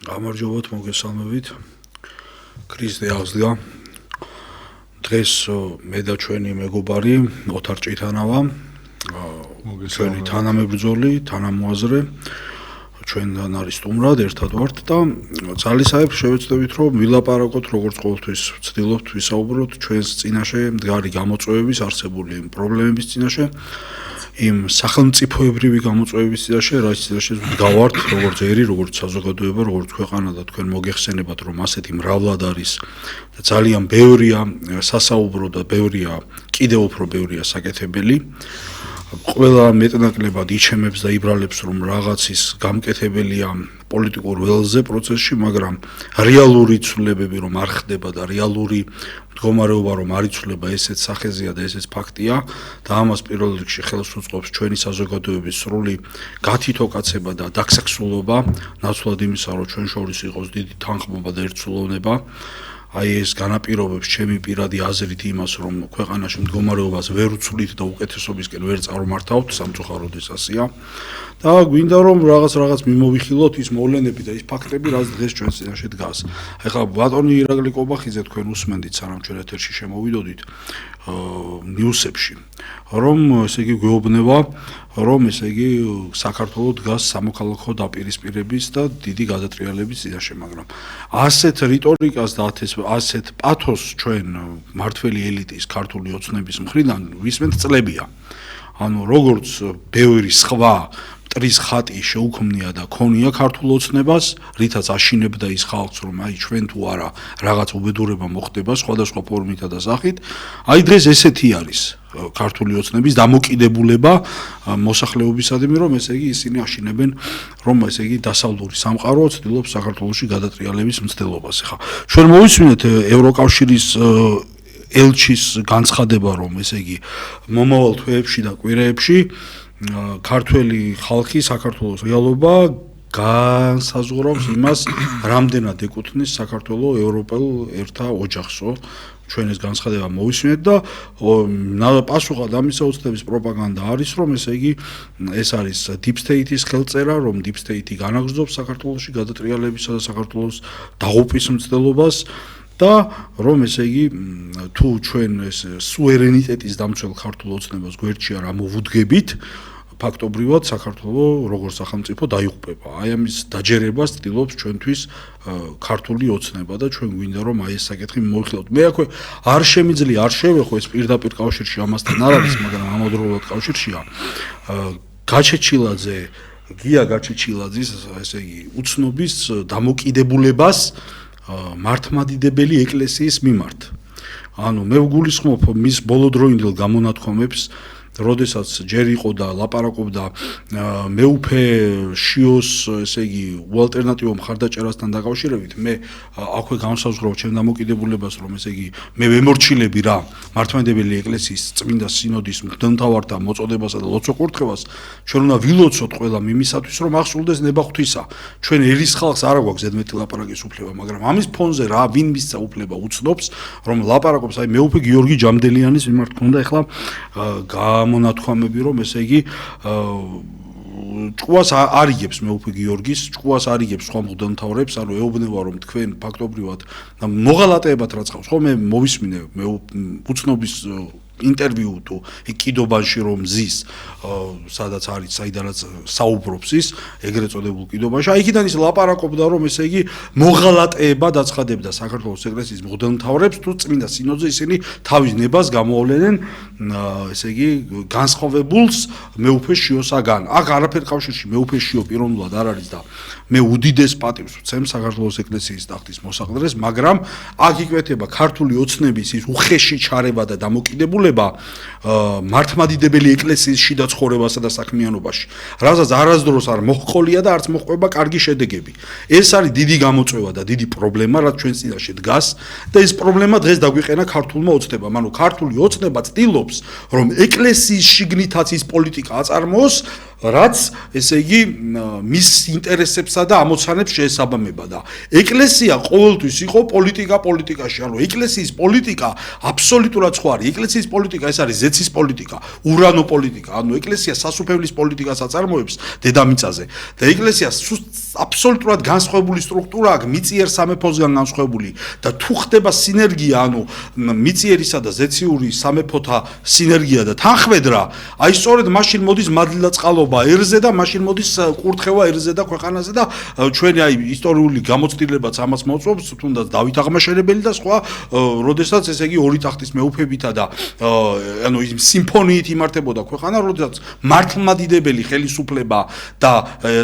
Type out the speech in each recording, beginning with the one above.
გამარჯობათ, მოგესალმებით. ქრისტე აღზრდა. დღეს მე და ჩვენი მეგობარი ოთარ ჭითანავა, ჩვენი თანამებრძოლი, თანამოაზრე, ჩვენთან არის სტუმრად ერთად ვართ და ძალისხმევ შევეცდებით რომ ვილაპარაკოთ როგორც ყოველთვის ვცდილობთ ვისაუბროთ ჩვენს წინაშე მდგარი გამოწვევების არსებული პრობლემების წინაშე იმ სახელმწიფოებრივი გამოწვევების წინაშე რაც წინაშე ვდგავართ როგორც ერი როგორც საზოგადოება როგორც ქვეყანა და თქვენ მოგეხსენებათ რომ ასეთი მრავლად არის და ძალიან ბევრია სასაუბრო და ბევრია კიდევ უფრო ბევრია საკეთებელი ყველა მეტნაკლებად იჩემებს და იბრალებს რომ რაღაცის გამკეთებელია პოლიტიკურ ველზე პროცესში, მაგრამ რეალური ცვლილებები რომ არ ხდება და რეალური მდგომარეობა რომ არ იცვლება ესეც სახეზეა და ესეც ფაქტია და ამას პირველ რიგში ხელს უწყობს ჩვენი საზოგადოების სრული გათითოკაცება და დაქსაქსულობა, ნაცვლად იმისა რომ ჩვენ შორის იყოს დიდი თანხმობა და ერთსულოვნება აი ეს განაპირობებს ჩემი პირადი აზრით იმას რომ ქვეყანაში მდგომარეობას ვერ უცვლით და უკეთესობისკენ ვერ წარმართავთ სამწუხაროდ ეს ასია და გვინდა რომ რაღაც მიმოვიხილოთ ის მოვლენები და ის ფაქტები რაც დღეს ჩვენ წინაშე დგას. ახლა ბატონი ირაკლი კობახიძე თქვენ უსმენდით სანამ ჩვენ ეთერში შემოვიდოდით ნიუსებში რომ ესე იგი გვეუბნება რომ ესე იგი საქართველოს დგას სამოქალაქო დაპირისპირების და დიდი გადატრიალების წინაშე, მაგრამ ასეთ რიტორიკას და ასეთ პათოსს ჩვენ მართველი ელიტის ქართული ოცნების მხრიდან ვისმენთ წლებია. ანუ როგორც ბევრი სხვა მტრის ხატი შეუქმნია და ქონია ქართულ ოცნებას, რითაც აშინებდა ის ხალხს, რომ აი ჩვენ თუ არა რაღაც უბედურება მოხდება სხვადასხვა ფორმითა და სახით, აი დღეს ესეთი არის ქართული ოცნების დამოკიდებულება მოსახლეობისადმი, რომ ესე იგი ისინი აშინებენ, რომ ესე იგი დასავლური სამყარო ცდილობს საქართველოში გადატრიალების მცდელობას. ახლა ჩვენ მოვისმინეთ ევროკავშირის ელჩის განცხადება, რომ ესე იგი მომავალ თვეებში და კვირეებში ქართველი ხალხი საქართველოს რეალობა განსაზღვრავს იმას, რამდენად ეკუთვნის საქართველოს ევროპელ ერთა ოჯახსო. ჩვენ ეს განცხადება მოვისმინეთ და პასუხად ამისა უცნების პროპაგანდა არის, რომ ესე იგი ეს არის deep state-ის ხელწერა, რომ deep state-ი განაგრძობს საქართველოში გადატრიალებისა და საქართველოს დაღუპვის მცდელობას და რომ ესე იგი თუ ჩვენ ეს სუვერენიტეტის დამცველ ქართულ ოცნებას გვერდში არ ამოვუდგებით ფაქტობრივად საქართველოს როგორც სახელმწიფო დაიღუპება. აი ამის დაჯერებას ცდილობს ჩვენთვის ქართული ოცნება და ჩვენ გვინდა რომ აი ეს საკითხი მოვიხილოთ. მე აქვე არ შემიძლია არ შევეხო ეს პირდაპირ კავშირში ამასთან არ არის, მაგრამ ამავდროულად კავშირშია. გაჩეჩილაძე გია გაჩეჩილაძის ესე იგი უცნობის დამოკიდებულებას მართლმადიდებელი ეკლესიის მიმართ. ანუ მე ვგულისხმობ მის ბოლოდროინდელ გამონათქვამებს როდესაც ჯერ იყო და ლაპარაკობდა მეუფე შიოს ესე იგი უალტერნატივო მხარდაჭერასთან დაკავშირებით მე აქვე განსაზღვრავ ჩემ დამოკიდებულებას რომ ესე იგი მე ვემორჩილები რა მართლმადიდებელი ეკლესიის წმინდა სინოდის მღვდელმთავართა მოწოდებასა და ლოცვა-კურთხევას ჩვენ უნდა ვილოცოთ ყველა იმისათვის რომ აღსრულდეს ნება ღვთისა ჩვენ ერის ხალხს არ აქვს ზედმეტი ლაპარაკის უფლება მაგრამ ამის ფონზე რა ვინ მისცა უფლება უცნობს რომ ლაპარაკობს აი მეუფე გიორგი ჯამდელიანის მიმართ ქონდა ახლა მონათქვამები რომ ესე იგი ჭკუას არიგებს მეუფე გიორგის ჭკუას არიგებს სხვა მღვდელმთავრებს ანუ ეუბნება რომ თქვენ ფაქტობრივად მოღალატეებად რაც ხავს ხო მე მოვისმინე მე უცნობის ინტერვიუ თუ კიდობანში რომ ზის სადაც არის საიდანაც საუბრობს ის ეგრეთ წოდებულ კიდობანში აი იქიდან ის ლაპარაკობდა რომ ესე იგი მოღალატეება დაცხადებდა საქართველოს ეკლესიის მღვდელმთავრებს თუ წმინდა სინოდზე ისინი თავის ნებას გამოავლენენ ესე იგი განსხვავებულს მეუფე შიოსაგან აქ არაფერ კავშირში მეუფე შიო პიროვნულად არ არის და მე უდიდეს პატივს ვცემ საქართველოს ეკლესიის ტახტის მოსაყდრეს მაგრამ აქ იკვეთება ქართული ოცნების ის უხეში ჩარევა და დამოკიდებულება მართლმადიდებელი ეკლესიის შიდა ცხოვრებასა და საქმიანობაში, რასაც არასდროს არ მოჰყოლია და არც მოჰყვება კარგი შედეგები. ეს არის დიდი გამოწვევა და დიდი პრობლემა, რაც ჩვენ წინაშე დგას და ეს პრობლემა დღეს დაგვიყენა ქართულმა ოცნებამ. ანუ ქართული ოცნება ცდილობს, რომ ეკლესიის შიგნითაც ის პოლიტიკა აწარმოოს, რაც ესე იგი მის ინტერესებსა და ამოცანებს შეესაბამება და ეკლესია ყოველთვის იყო პოლიტიკაში, ანუ ეკლესიის პოლიტიკა აბსოლუტურად სხვა არის. ეკლესიის პოლიტიკა ეს არის ზეცის პოლიტიკა, ურანო პოლიტიკა, ანუ ეკლესია სასუფეველის პოლიტიკას აწარმოებს დედამიწაზე და ეკლესია აბსოლუტურად განსხვავებული სტრუქტურა აქვს მიწიერ სამეფოსგან განსხვავებული და თუ ხდება სინერგია, ანუ მიწიერისა და ზეციური სამეფოთა სინერგია და თანხმედრა, აი სწორედ მაშინ მოდის მადლი და წყალობა ერზე და მაშინ მოდის კურთხევა ერზე და ქვეყანაზე და ჩვენი აი ისტორიული გამოცდილებაც ამას მოწვევს, თუნდაც დავით აღმაშენებელი და სხვა, როდესაც ესე იგი ორი ტახტის მეუფებითა და ანუ სიმფონიით იმართებოდა ქვეყანა, როდესაც მართლმადიდებელი ხელისუფლება და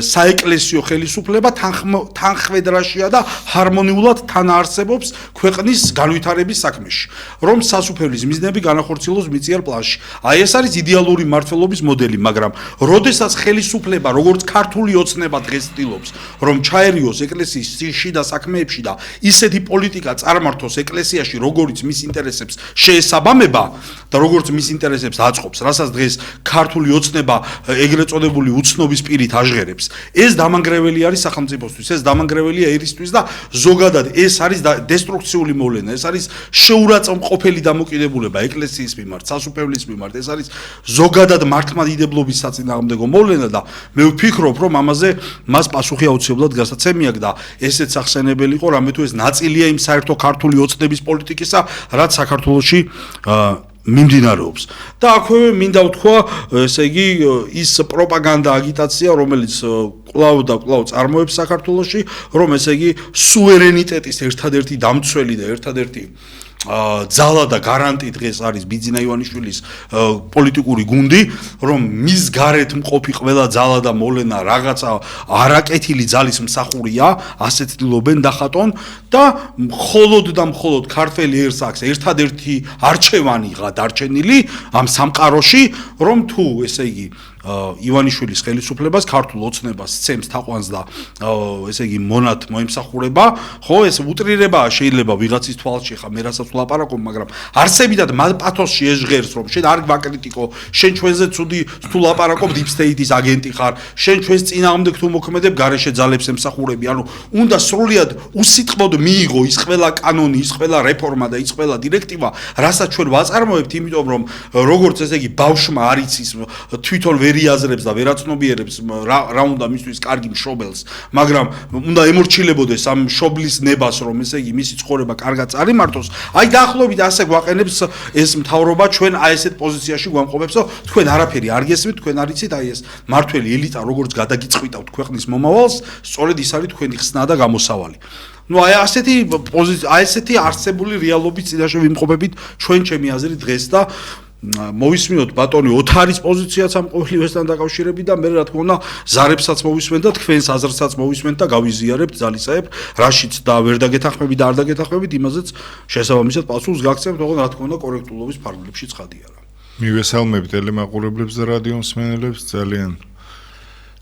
საეკლესიო ხელისუფლება თანხმედრაშია და ჰარმონიულად თანაარსებობს ქვეყნის განვითარების საქმეში, რომ სასუფეველის მიზნები განახორციელოს მიწიერ პლანში. აი ეს არის იდეალური მმართველობის მოდელი, მაგრამ როდესაც ხელისუფლება როგორც ქართული ოცნება დღეს ცდილობს, რომ ჩაერიოს ეკლესიის შიდა საქმეებში და ისეთი პოლიტიკა წარმართოს ეკლესიაში, როგორც მის ინტერესებს შეესაბამება და როგორც მის ინტერესებს აწყობს, რასაც დღეს ქართული ოცნება ეგრეთ წოდებული უცნობის პირით აჟღერებს. ეს დამანგრეველი არის სახელმწიფოსთვის, ეს დამანგრეველია ერისთვის და ზოგადად ეს არის დესტრუქციული მოვლენა, ეს არის შეურაცხმყოფელი დამოკიდებულება ეკლესიის მიმართ, სასუფეველის მიმართ, ეს არის ზოგადად მართლმადიდებლობის საწინააღმდეგო მოვლენა და მე ვფიქრობ, რომ მას პასუხი აუცილებლად გასაცემი აქვს და ესეც ახსენებელი იყო, რამე თუ ეს ნაწილია იმ საერთო ქართული ოცნების პოლიტიკისა, რაც საქართველოში მიმდინარეობს. და აქვე მინდა ვთქვა, ესე იგი, ის პროპაგანდა, აგიტაცია, რომელიც კვლავ და კვლავ წარმოებს საქართველოში, რომ ესე იგი, სუვერენიტეტის ერთადერთი დამცველი და ერთადერთი ძალა და გარანტი დღეს არის ბიძინა ივანიშვილის პოლიტიკური გუნდი, რომ მის გარეთ მყოფი ყველა ძალა და მოვლენა რაღაცა არაკეთილი ძალის მსახურია, ასე ცდილობენ დახატონ და მხოლოდ და მხოლოდ ქართველი ერს აქვს ერთადერთი არჩევანიღა დარჩენილი ამ სამყაროში, რომ თუ ესე იგი ივანიშვილის ხელისუფლებას ქართულ ოცნებას სცემს თაყვანს და ესე იგი მონად მოემსახურება, ხო, ეს უტრირებაა შეიძლება ვიღაცის თვალში, ხა მე რასაც ვლაპარაკობ, მაგრამ არსებითად პათოსში ეჟღერს, რომ შენ არ გვაკრიტიკო, შენ ჩვენზე ცუდი თუ ლაპარაკობ deep state-ის აგენტი ხარ, შენ ჩვენს წინააღმდეგ თუ მოქმედებ გარეშე ძალებს ემსახურები, ანუ უნდა სრულად უსიტყვოდ მიიღო ის ყველა კანონი, ის ყველა რეფორმა და ის ყველა დირექტივა, რასაც ჩვენ ვაწარმოებთ, იმიტომ რომ როგორც ესე იგი ბავშვმა არ იცის თვითონ აზრებს და ვერაცნობიერებს რა უნდა მისთვის კარგი მშობელს, მაგრამ უნდა ემორჩილებოდეს ამ მშობლის ნებას, რომ ესე იგი მისი ცხოვრება კარგად წარიმართოს. აი დაახლოებით ასე გვაყენებს ეს მთავრობა ჩვენ აი ესეთ პოზიციაში გვამყოფებს, რომ თქვენ არაფერი არ გესმით, თქვენ არ იცით აი ეს მართველი ელიტა როგორც გადაგიწყვიტავთ ქვეყნის მომავალს, სწორედ ის არის თქვენი ხსნა და გამოსავალი. ნუ აი ასეთი არსებული რეალობის წინაშე ვიმყოფებით ჩვენ ჩემი აზრით დღეს და მოვისმინოთ ბატონი ოთარის პოზიციაც ამ ყოველივესთან დაკავშირებით და მე რა თქმა უნდა ზარებსაც მოვისმენთ და თქვენს აზრსაც მოვისმენთ და გავიზიარებთ ძალისაებ, რაშიც და ვერ დაგეთანხმებით და არ დაგეთანხმებით, იმაზეც შესაბამისად პასუხს გაგცემთ, თქო რა თქმა უნდა კორექტულობის ფარგლებში ცხადია რა. მივესალმებ ტელემაყურებლებს და რადიო მსმენელებს, ძალიან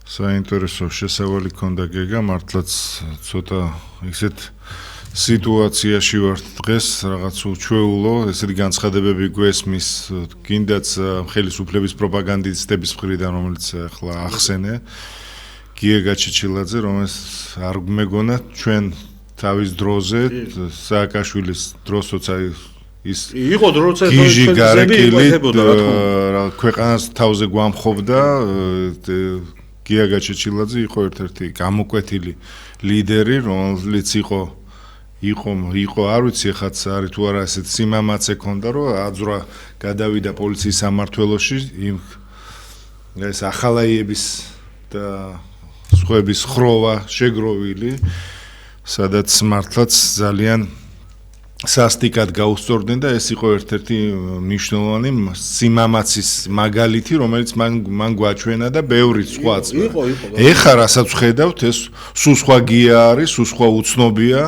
საინტერესო შესავალი ქონდა გეგა, მართლაც ცოტა ისეთ სიტუაციაში ვართ დღეს, რაღაც უჩვეულო, ესეთი განცხადებები გვესმის, კიდაც ხელისუფლების პროპაგანდისტების მხრიდან, რომელიც ახლა ახსენე, გიეგა ჩიჩილაძე, რომელიც არ მეგონა ჩვენ თავის დროზე, სააკაშვილის დროს, როცა ის იყო დროცა გიჟი გარეკილი ქვეყანას თავზე გვამხობდა, გიეგა ჩიჩილაძე იყო ერთ-ერთი გამოკვეთილი ლიდერი, რომელიც იყო არ ვიცი ხაც არის თუ არა ესეთ სიმამაცე ქონდა რომ აძრა გადავიდა პოლიციის სამმართველოში იმ ეს ახალაიების და სხვების ხროვა შეგროვილი სადაც მართლაც ძალიან სასტიკად გაუსწორდნენ და ეს იყო ერთ-ერთი მნიშვნელოვანი სიმამაცის მაგალითი რომელიც მან გვაჩვენა და ბევრი სხვაც ეხა რასაც ვხედავთ ეს სულ სხვა გია არის სულ სხვა უცნობია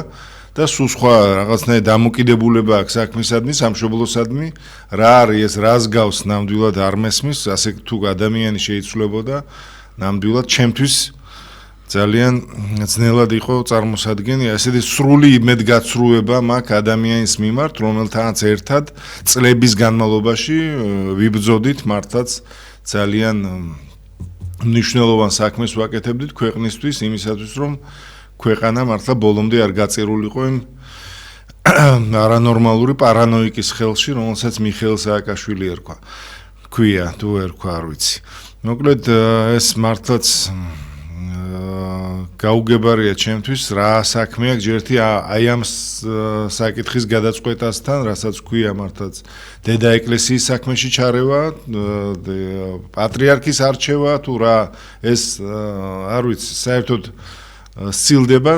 და სულ სხვა რაღაცნაირ დამოკიდებულება აქვს საქმისადმი, სამშობლოსადმი, რა არის ეს, რას გავს ნამდვილად არ მესმის, ასე თუ ადამიანი შეიცვლებოდა, ნამდვილად ჩემთვის ძალიან ძნელად იყო წარმოსადგენი, ასეთი სრული იმედგაცრუება მაქვს ადამიანის მიმართ, რომელთანაც ერთად წლების განმავლობაში ვიბრძოდით მართლაც ძალიან მნიშვნელოვან საქმეს ვაკეთებდით ქვეყნისთვის, იმისათვის რომ ქვეყანა მართლა ბოლომდე არ გაწერულიყო იმ არანორმალური პარანოიკის ხელში, რომელსაც მიხეილ სააკაშვილი ერქვა. ქვია, თუ ერქვა, არ ვიცი. მოკლედ ეს მართლაც გაუგებარია ჩემთვის, რა საქმეა ჯერთი აი ამ საკითხის გადაწყვეტასთან, რასაც ქვია მართლაც დედა ეკლესიის საქმეში ჩარევა, პატრიარქის არჩევა, თუ რა ეს არ ვიცი, საერთოდ სცილდება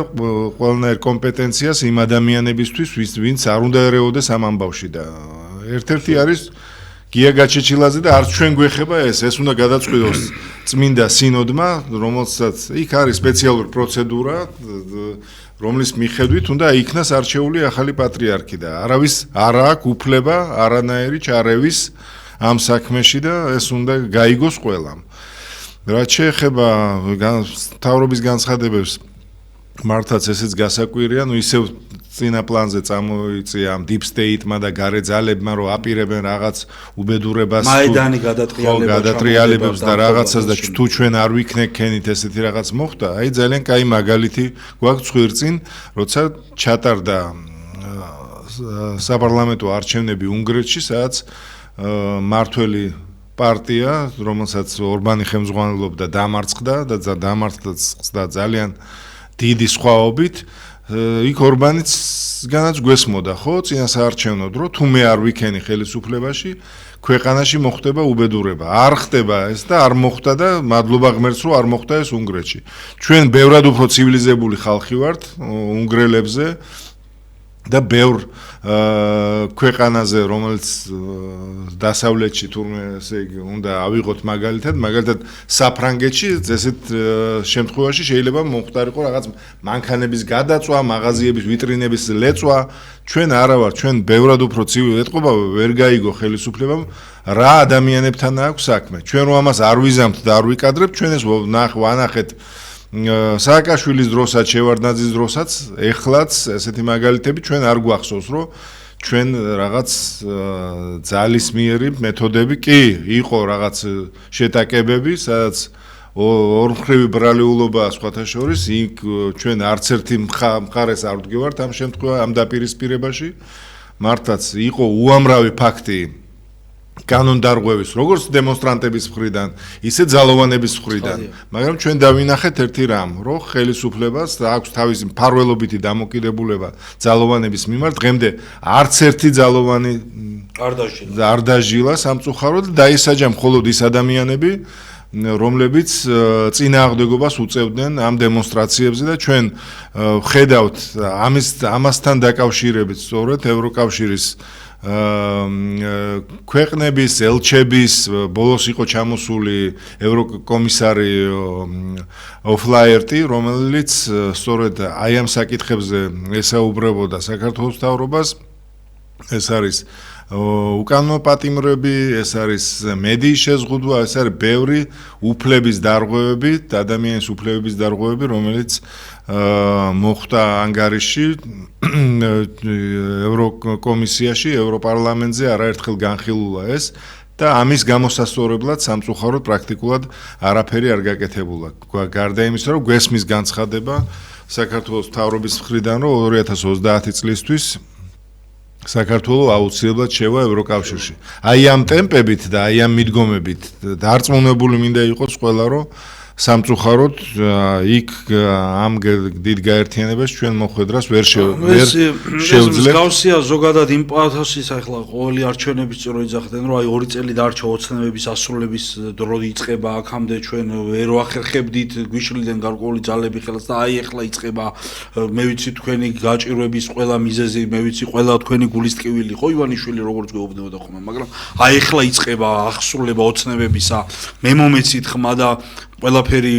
ყველანაირ კომპეტენციას იმ ადამიანებისთვის, ვინც არ უნდა ერეოდეს ამ ამბავში და ერთ-ერთი არის გია გაჩეჩილაძე და არც ჩვენ გვეხება ეს უნდა გადაწყვიტოს წმინდა სინოდმა, რომელსაც იქ არის სპეციალური პროცედურა, რომლის მიხედვით უნდა იქნას არჩეული ახალი პატრიარქი და არავის არ აქვს უფლება არანაირი ჩარევის ამ საქმეში და ეს უნდა გაიგოს ყველამ. რაც შეეხება მთავრობის განცხადებებს, მართლაც ესეც გასაკვირია, ისევ წინა პლანზე წამოიწია ამ deep state-მა და გარე ძალებმა, რომ აპირებენ რაღაც უბედურებას, მაიდანი გადატრიალებებს და რაღაცას და თუ ჩვენ არ ვიქნებით ესეთი რაღაც მოხდა, აი ძალიან კაი მაგალითი გვაქვს ხვირწინ, როცა ჩატარდა საპარლამენტო არჩევნები უნგრეთში, სადაც მართველი პარტია, რომელსაც ორბანი ხელმძღვანელობდა, დამარცხდა და დამარცხდა ძალიან დიდი სხვაობით, იქ ორბანიც განაც გვესმოდა, ხო, წინა საარჩევნო დრო, თუ მე არ ვიქენი ხელისუფლებაში, ქვეყანაში მოხდება უბედურება. არ ხდება ეს და არ მოხდა და მადლობა ღმერთს, რომ არ მოხდა ეს უნგრეთში. ჩვენ ბევრად უფრო ცივილიზებული ხალხი ვართ უნგრელებზე და ბევრ ქვეყანაზე, რომელიც დასავლეთში თურმე ესე იგი უნდა ავიღოთ მაგალითად საფრანგეთში ესეთ შემთხვევაში შეიძლება მომხდარიყო რაღაც მანქანების გადაწვა, მაღაზიების ვიტრინების ლეწვა, ჩვენ არა ვარ, ჩვენ ბევრად უფრო ცივი ეტყობა ვერ გაიგო ხელისუფლებამ რა ადამიანებთან აქვს საქმე. ჩვენ რომ ამას არ ვიზამთ და არ ვიკადრებთ, ჩვენ ეს ვანახეთ სააკაშვილის დროსაც, შევარდნაძის დროსაც, ეხლაც ესეთი მაგალითები ჩვენ არ გვახსოვს, რომ ჩვენ რაღაც ძალისმიერი მეთოდები კი იყო რაღაც შეტაკებები, სადაც ორმხრივი ბრალეულობა სხვათა შორის, იქ ჩვენ არც ერთი მხარეს არ ვდგევართ ამ შემთხვევაში, ამ დაპირისპირებაში. მართლაც იყო უამრავი ფაქტი კანონდარღვევის, როგორც დემონსტრანტების მხრიდან, ისე ძალოვანების მხრიდან, მაგრამ ჩვენ დავინახეთ ერთი რამ, რომ ხელისუფლებას აქვს თავისი მფარველობითი დამოკიდებულება ძალოვანების მიმართ, დღემდე არც ერთი ძალოვანი არ დაჟილა სამწუხაროდ და დაისაჯა მხოლოდ ის ადამიანები, რომლებიც წინააღმდეგობას უწევდნენ ამ დემონსტრაციებზე და ჩვენ ვხედავთ ამასთან დაკავშირებით სწორედ ევროკავშირის ქვეყნების ელჩების ბოლოს იყო ჩამოსული ევროკომისარი ოფლაერტი, რომელიც სწორედ აი ამ საკითხებზე ესაუბრებოდა საქართველოს მთავრობას. ეს არის უკანონო პატიმრები, ეს არის მედიის შეზღუდვა, ეს არის ბევრი უფლების დარღვევები, ადამიანის უფლებების დარღვევები, რომელიც მოხდა ანგარიში ევროკომისიაში, ევროპარლამენტზე არაერთხელ განხილულა ეს და ამის გამოსასწორებლად სამწუხაროდ პრაქტიკულად არაფერი არ გაკეთებულა. გარდა იმისა, რომ გვესმის განცხადება საქართველოს მთავრობის მხრიდან, რომ 2030 წლისთვის საქართველოს აუცილებლად შევა ევროკავშირში. აი ამ ტემპებით და აი ამ მიდგომებით დარწმუნებული მინდა იყოს ყველა, რომ სამწუხაროდ იქ ამ დიდ გაერთიანებას ჩვენ მოხვედრას ვერ შევძლებთ. გავსია ზოგადად იმ პათოსის ახლა ყოველი არჩევნების წრო იძახდნენ, რომ აი 2 წელი დარჩა ოცნებების ასრულების დრო იწყება, აქამდე ჩვენ ვერ ვახერხებდით გვიშლიდან გარკვეული ძალები ხელს და აი ახლა იწყება, მე ვიცი თქვენი გაჭირვების ყველა მიზეზი, მე ვიცი ყველა თქვენი გულისტკივილი ხო ივანიშვილი როგორც გვეუბნებოდა ხოლმე, მაგრამ აი ახლა იწყება აღსრულება ოცნებებისა, მე მომეცით ხმა და ყველაფერი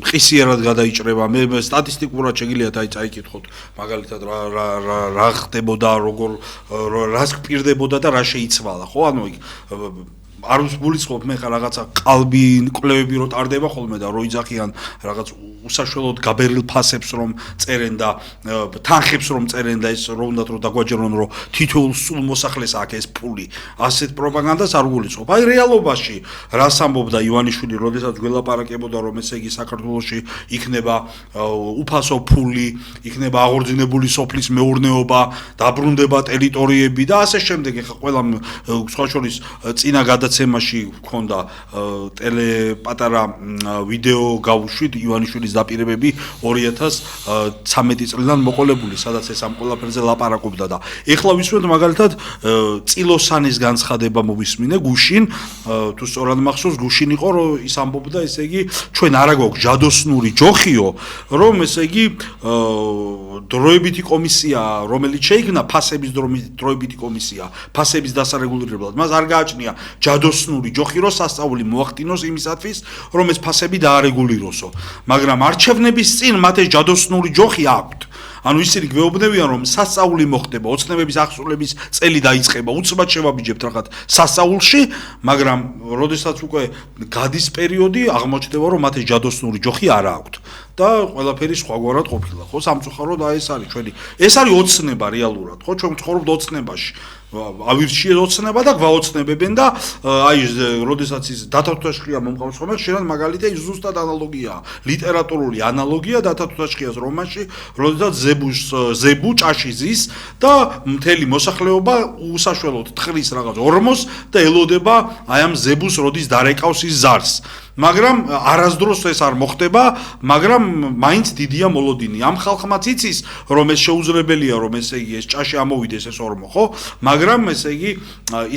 ყისიერად გადაიჭრება. მე სტატისტიკურად შეგიძლიათ აი წაიკითხოთ მაგალითად რა ხდებოდა, როგორ რას გპირდებოდა და რა შეიცვალა, ხო? ანუ არ ვულისხმობ მე ხა რაღაცა ყალბი კვლევები რო ტარდება ხოლმე და რო იძახიან რაღაც უსაშველოდ გაბერილ ფასებს რომ წერენ და თანხებს რომ წერენ და ეს რო უნდათ რომ დაგვაჯერონ რომ თითოეულ სულ მოსახლეს აქვს ეს ფული ასეთ პროპაგანდას არ ვულისხმობ აი რეალობაში რას ამბობდა ივანიშვილი როდესაც გველაპარაკებოდა რომ ესე იგი საქართველოში იქნება უფასო ფული იქნება აღორძინებული სოფლის მეურნეობა დაბრუნდება ტერიტორიები და ასე შემდეგ ეხა ყველა სხვა შორის წინა გადაცემაში გქონდა ტელე პატარა ვიდეო გავუშვით ივანიშვილის დაპირებები 2013 წლიდან მოყოლებული სადაც ეს ამ ყველაფერზე ლაპარაკობდა და ეხლა ვისმენთ მაგალითად წილოსანის განცხადება მოვისმინე გუშინ თუ სწორად მახსოვს გუშინ იყო რომ ის ამბობდა ესე იგი ჩვენ არა გვაქვს ჯადოსნური ჯოხიო რომ ესე იგი დროებითი კომისია რომელიც შეიქმნა ფასების დროებითი კომისია ფასების დასარეგულირებლად მას არ გააჩნია ჯადოსნური ჯოხი რომ სასწაული მოახდინოს იმისათვის რომ ეს ფასები დაარეგულიროსო მაგრამ არჩევნების წინ მათ ეს ჯადოსნური ჯოხი აქვთ ანუ ისინი გვეუბნებიან რომ სასწაული მოხდება ოცნებების აღსრულების წელი დაიწყება უცბად შევაბიჯებთ რაღაც სასწაულში მაგრამ როდესაც უკვე გადის პერიოდი აღმოჩნდება რომ მათ ეს ჯადოსნური ჯოხი არ აქვთ და ყველაფერი სხვაგვარად ყოფილა ხო სამწუხაროდ აი ეს არის ჩვენი ეს არის ოცნება რეალურად ხო ჩვენ ვცხოვრობთ ოცნებაში ავირჩიეთ ოცნება და გვაოცნებებენ და აი როდესაც ის დათათუთაშხია მომყავს ხოლმე შეიძლება მაგალითად ის ზუსტად ანალოგიაა ლიტერატურული ანალოგია დათათუთაშხიას რომანში როდესაც ზებუ ჭაში ზის და მთელი მოსახლეობა უსაშველოდ თხრის რაღაც ორმოს და ელოდება აი ამ ზებუს როდის დარეკავს ის ზარს მაგრამ არასდროს ეს არ მოხდება მაგრამ მაინც დიდია მოლოდინი ამ ხალხმაც იცის რომ ეს შეუძლებელია რომ ესე იგი ეს ჭაში ამოვიდეს ეს ორმო ხო მაგრამ ესე იგი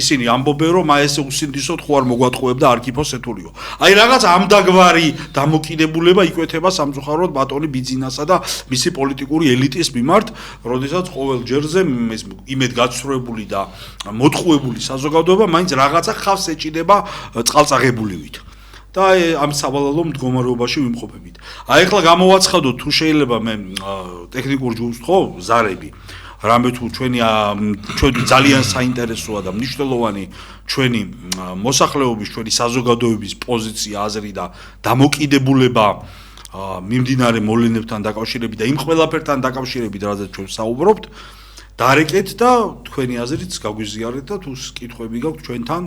ისინი ამბობენ რომ აი ესე უსინდისოდ ხო არ მოგვატყუებდა არქიფოს ეთურიო აი რაღაც ამდაგვარი დამოკიდებულება იკვეთება სამწუხაროდ ბატონი ბიძინასა და მისი პოლიტიკური ელიტის მიმართ როდესაც ყოველ ჯერზე ეს იმედ გაცხრუებული და მოტყუებული საზოგადოება მაინც რაღაცა ხავს ეჭიდება წყალწაღებულივით და ამ სავალალო მდგომარეობაში ვიმყოფებით. აი ახლა გამოვაცხადოთ თუ შეიძლება მე ტექნიკურ ჯგუფს ხო ზარები რამე თუ ჩვენი ძალიან საინტერესოა და მნიშვნელოვანი ჩვენი მოსახლეობის ჩვენი საზოგადოების პოზიცია აზრი და დამოკიდებულება მიმდინარე მოვლენებთან დაკავშირებით და იმ ყველაფერთან დაკავშირებით რაზეც ჩვენ საუბრობთ დარეკეთ და თქვენი აზრიც გაგვიზიარეთ და თუ კითხვები გაქვთ ჩვენთან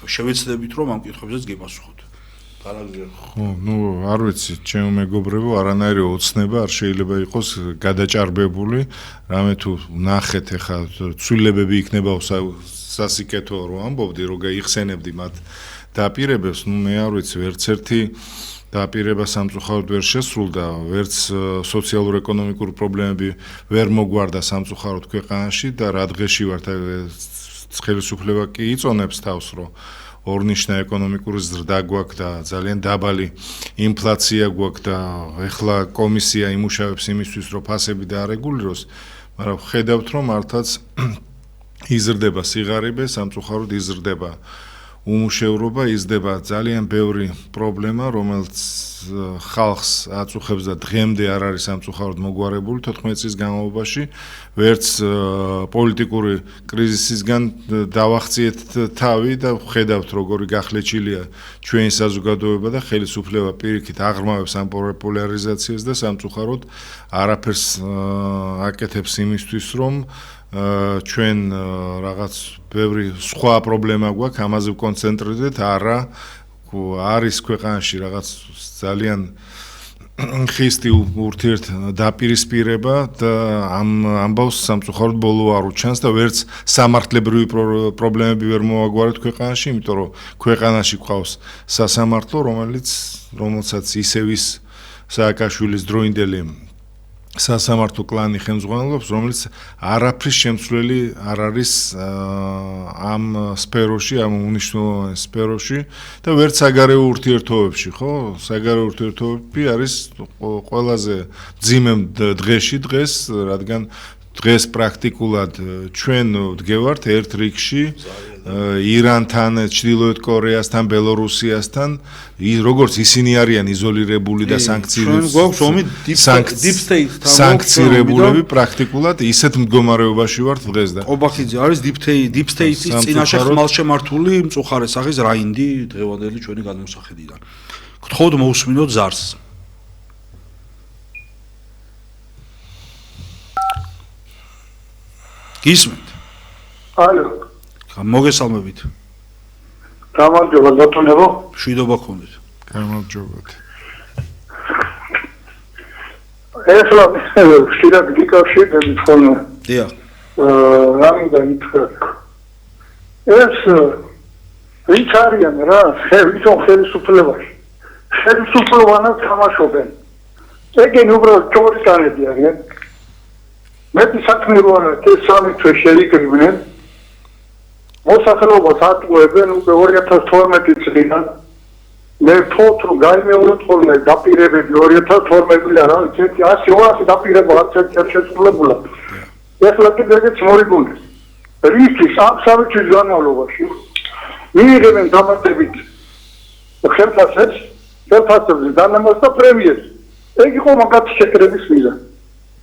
შევეცდებით რომ ამ კითხვებზეც გეპასუხოთ ხო, ну, არ ვიცი, ჩემო მეგობრებო, არანაირი ოცნება არ შეიძლება იყოს გადაჭარბებული, რამე თუ ნახეთ ახლა ცვლილებები იქნება სასიკეთო რომ ამბობდი, რომ გაიხსენებდი მათ დაპირებებს, ну, მე არ ვიცი, ვერც ერთი დაპირება სამწუხაროდ ვერ შესრულდა, ვერც სოციალურ-ეკონომიკური პრობლემები ვერ მოგვარდა სამწუხაროდ ქვეყანაში და რა დღეში ვართ ხელისუფლება კი იწონებს თავს, რომ ორნიშნა ეკონომიკური ზრდა გვაქვს და ძალიან დაბალი ინფლაცია გვაქვს და ეხლა კომისია იმუშავებს იმისთვის, რომ ფასები დაარეგულიროს, მაგრამ ხედავთ, რომ მართლაც იზრდება სიღარიბე, სამწუხაროდ იზრდება უმუშევრობა, იზრდება ძალიან ბევრი პრობლემა, რომელიც ხალხს აწუხებს და დღემდე არ არის სამწუხაროდ მოგვარებული 14 წლის განმავლობაში, ვერც პოლიტიკური კრიზისისგან დავახციეთ თავი და ხედავთ როგორი გახლეჩილია ჩვენი საზოგადოება და ხელისუფლება პირიქით აღრმავებს ამ პოპულარიზაციას და სამწუხაროდ არაფერს აკეთებს იმისთვის, რომ ჩვენ რაღაც ბევრი სხვა პრობლემა გვაქვს, ამაზე ვკონცენტრირდეთ, არა არის ქვეყანაში რაღაც ძალიან ხისტი ურთიერთდაპირისპირება და ამ ამბავს სამწუხაროდ ბოლო არ უჩანს და ვერც სამართლებრივი პრობლემები ვერ მოაგვარეთ ქვეყანაში, იმიტომ რომ ქვეყანაში გვყავს სასამართლო, რომელსაც ისევ ის სააკაშვილის დროინდელი სასამართლო კლანი ხელმძღვანელობს, რომელიც არაფრის შემცვლელი არ არის ამ სფეროში, ამ უნიშნულოვან სფეროში და ვერც საგარეო ურთიერთობებში, ხო? საგარეო ურთიერთობები არის ყველაზე მძიმე დღეს, რადგან დღეს პრაქტიკულად ჩვენ ვდგევართ ერთ რიგში ირანთან, ჩრდილოეთ კორეასთან, ბელორუსიასთან, როგორც ისინი არიან იზოლირებული და სანქცირებულები პრაქტიკულად ისეთ მდგომარეობაში ვართ დღეს და ობახიძე არის deep state-ის წინაშე ხმალშემართული მწუხარე სახის რაინდი დღევანდელი ჩვენი გადმოსახედიდან. გთხოვთ მოусმინოთ ზარს. გისმენთ? ალო. მოგესალმებით. გამარჯობა ბატონებო. მშვიდობა გქონდეთ. გამარჯობათ. ეხლა ხშირად გიკავშირდებით ხოლმე. დიახ. რამიდან ითქვა. ეს ვინც არიან რა, ხელისუფლებაში. ხელისუფლებანაც თამაშობენ. ეგენი უბრალოდ ჭორიკანები არიან. მეტი საქმე რო არა, ეს სამი თვე შეიკრიბნენ. მოსახლეობას ატყუებენ უკვე 2012 წლიდან. მე ვთხოვთ რომ გაიმეოროთ ხოლმე დაპირებები 2012 წლიდან რა, 100 დაპირება არც ერთ შესრულებულა. ეხლა კიდე ეგეც მორიგუნდეს. რისთვის ამ სამი თვის განმავლობაში მიიღებენ დამატებით ხელფასებზე დანამატს და პრემიებს. ეგ იყო მაგათი შეკრების მიზანი.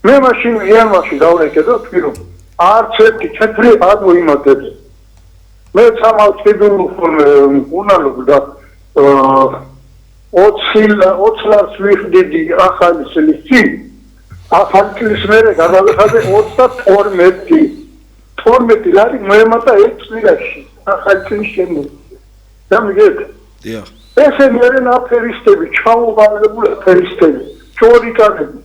მე მაშინ იანვარში დავრეკე და ვთქვი რომ არც ერთი ჩეთრი არ მოიმატებს. მე სამალს უნალობ და 20 ლარს ვიხდიდი ახალი წლის წინ. ახალი წლის მერე გადავიხადე 12 ლარი მოემატა ერთ წლიაში ახალი წლის შემდეგ. დამიგეთ? დიახ. ესენი არიან აფერისტები, ჩაუყალიბებული აფერისტები, ჭორიკანები.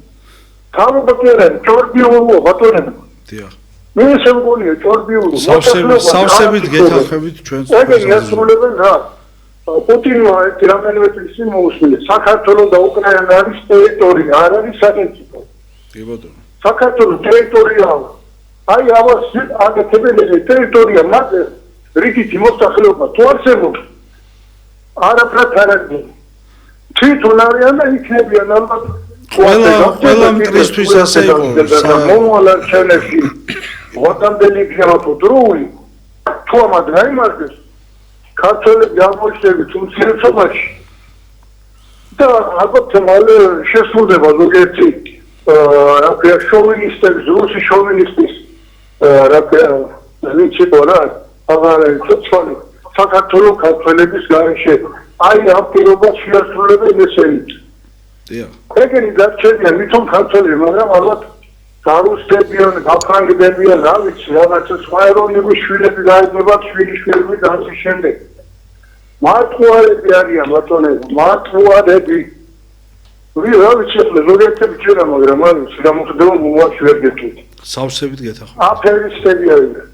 თავობა კი არა, ჭორბიულო ბატონებო. დიახ. მე ესე მგონია ჭორბიულო. სავსებით გეთახებით ჩვენს ეგენი ასრულებენ რა. პუტინმა რამდენიმე წლის წინ მოусმინე. საქართველოს და უკრაინა არის ტერიტორია, არ არის სახელმწიფო. კი ბატონო. საქართველოს ტერიტორიაა. აი ამას აგეთებელი ტერიტორია მათ რიგითი მოსახლეობა თუ არსებობს. არაფრად არ არის. თვითონ არიან და იქნებიან ალბათ ყველა მტრისთვის ასე იყო. მომავალ ჩვენებში ვატამდელი გიამათო დროული თუ ამად გაიმარჯვეს ქართველები აღმოჩნდებით უმცირესობაში და ალბათ მალე შესრულდება ზოგიერთი რა ქვია შოვინისტების, რუსი შოვინისტის რა ქვია ვიცი რა აღარ ცოცხალი საქართველოს ქართველების გარეშე აი ამ პირობას შეასრულებენ ესენი. დიახ. ეგენი დარჩენიან მithom ქართველები, მაგრამ ალბათ გარუსდებიან, გაფრანგდებიან, რა ვიცი, რაღაცა სხვა ეროვნების შვილები გაიგებათ, შვილიშვილები და ასე შემდეგ. მართლობები არიან ბატონებო, მართლობები. რა ვიცი, ზოგიერთები ჯერა, მაგრამ არ ვიცი, რა მოხდება მომავალში ვერ გეტყვით. სავსებით გეთახო. აფერისტები არიან.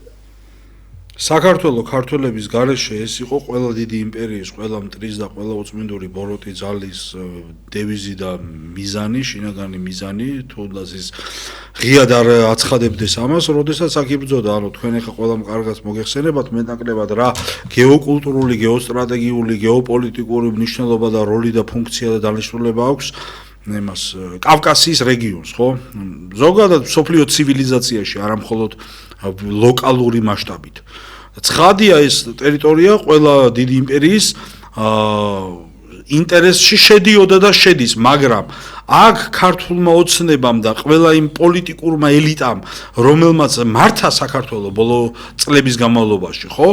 საქართველოს ქართველების გარეშე ეს იყო ყველა დიდი იმპერიის, ყველა მტრის და ყველა უწმინდური ბოროტი ძალის დევიზი და მიზანი, შინაგანი მიზანი, თუნდაც ის ღიად არ აცხადებდეს ამას, როდესაც აქ იბრძოდა, ანუ თქვენ ახლა ყველამ კარგად მოგეხსენებათ, მეტნაკლებად რა გეოკულტურული, გეოსტრატეგიული, გეოპოლიტიკური მნიშვნელობა და როლი და ფუნქცია და დანიშნულება აქვს იმას კავკასიის რეგიონს, ხო? ზოგადად სოფლიო ცივილიზაციაში, არა მხოლოდ ლოკალური მასშტაბით. ცხადია ეს ტერიტორია ყველა დიდი იმპერიის ინტერესში შედიოდა და შედის, მაგრამ აქ ქართულმა ოცნებამ და ყველა იმ პოლიტიკურმა ელიტამ, რომელმაც მართა საქართველოს ბოლო წლების განმავლობაში, ხო?